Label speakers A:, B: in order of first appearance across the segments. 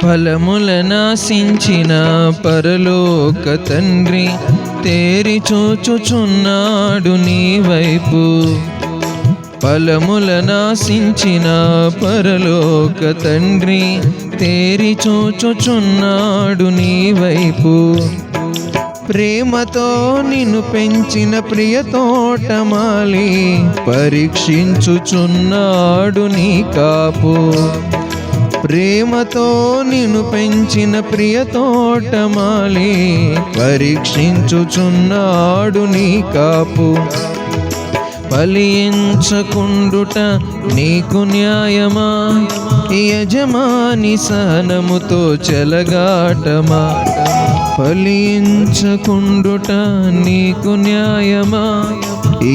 A: ఫలములనాశించిన పరలోక తండ్రి తేరి చూచుచున్నాడు నీ వైపు. ఫలములనాశించిన పరలోక తండ్రి తేరి చూచుచున్నాడు నీ వైపు. ప్రేమతో నిన్ను పెంచిన ప్రియ తోటమాలి పరీక్షించుచున్నాడు నీ కాపు. ప్రేమతో నిన్ను పెంచిన ప్రియ తోటమాలి పరీక్షించుచున్నాడు నీ కాపు. ఫలించకుండుట నీకు న్యాయమా, యజమాని సహనముతో చెలగాటమా. ఫలించకుండుట నీకు న్యాయమా,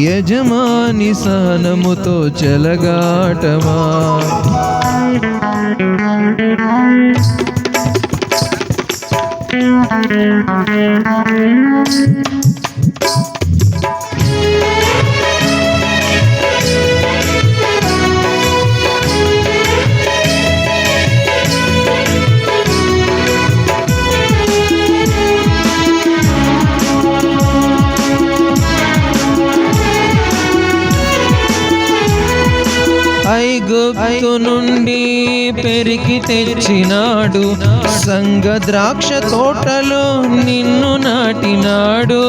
A: యజమాని సహనముతో చెలగాటమా. ఐగుప్తు నుండి పెరికి తెచ్చినాడు, సంగ ద్రాక్ష తోటలో నిన్ను నాటినాడు.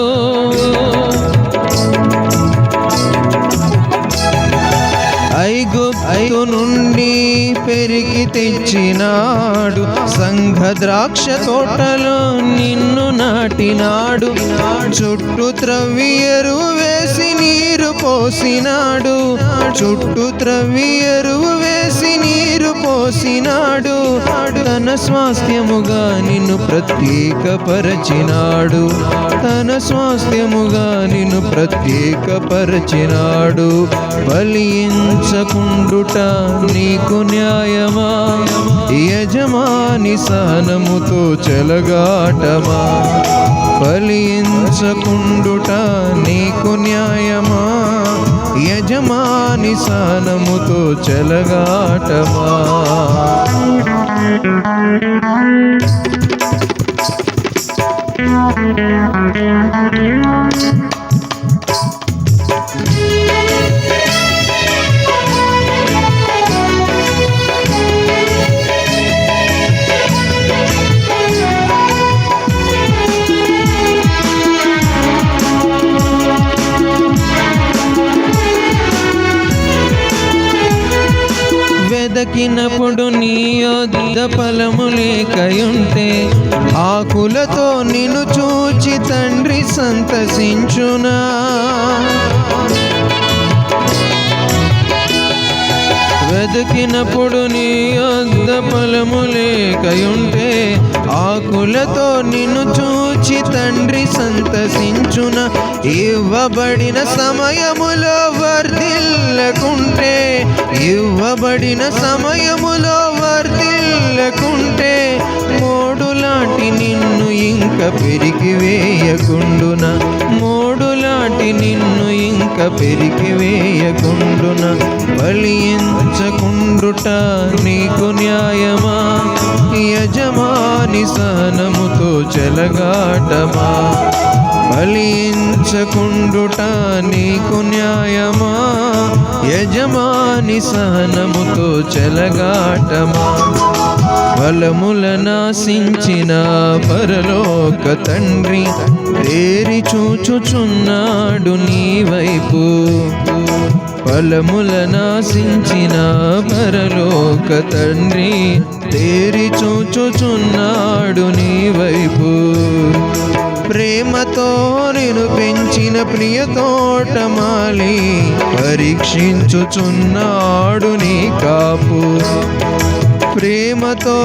A: ఐగుప్తు నుండి పెరికి తెచ్చినాడు, సంఘ ద్రాక్ష తోటలో నిన్ను నాటినాడు. చుట్టూ త్రవ్వి ఎరువు వేసి నీరు పోసినాడు, చుట్టూ త్రవ్వి ఎరువు వేసి నీరు పోసినాడు. తన స్వాస్థ్యముగా నిన్ను ప్రత్యేకపరచినాడు, తన స్వాస్థ్యముగా నిన్ను ప్రత్యేకపరచినాడు. ఫలించకుండుట నీకు న్యాయమా, యజమాని సహనముతో చెలగాటమా. ఫలించకుండుట నీకు న్యాయమా, యజమాని సహనముతో చెలగాటమా. వెదకినప్పుడు నీ యొద్ద ఫలము లేకయుంటే, ఆకులతో నిన్ను చూచి తండ్రి సంతసించునా. వెదకినప్పుడు నీ యొద్ద ఫలము లేకయుంటే, ఆకులతో నిన్ను చూచి తండ్రి సంతసించున. ఇవ్వబడిన సమయములో వర్ధిల్లకుంటే, ఇవ్వబడిన సమయములో వర్ధిల్లకుంటే, మోడులాంటి నిన్ను ఇంక పెరికి వేయకుండున, మోడులాంటి నిన్ను ఇంక పెరికి వేయకుండున. ఫలించకుండుట నీకు న్యాయమా, యజమాని సహనముతో చెలగాటమా. ఫలించకుండుట నీకు న్యాయమా, యజమాని సహనముతో చెలగాటమా. ఫలములనాశించిన పరలోక తండ్రి తేరి చూచుచున్నాడు నీ వైపు. ఫలములనాశించిన పరలోక తండ్రి తేరి చూచుచున్నాడు నీ వైపు. ప్రేమతో నేను పెంచిన ప్రియ తోటమాలి పరీక్షించుచున్నాడు నీ కాపు. ప్రేమతో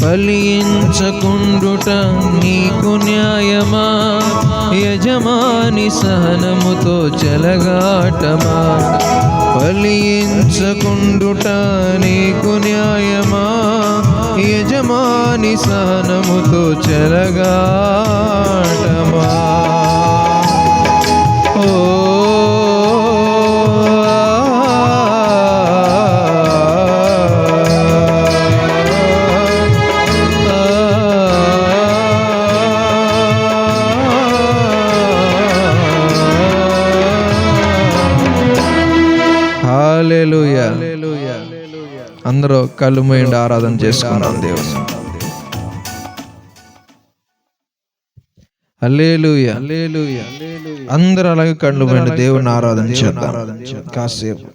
A: ఫలించకుండుట నీకు న్యాయమా, యజమాని సహనముతో చెలగాటమా. ఫలించకుండుట నీకు న్యాయమా, యజమాని సహనముతో చెలగాటమా. ఓ అందరూ కళ్ళు మూయండి, ఆరాధన చేసుకున్నాం దేవుని. హల్లెలూయా, హల్లెలూయా. అందరూ అలాగే కళ్ళు మూయండి, దేవుని ఆరాధన చేద్దాం కాసేపు.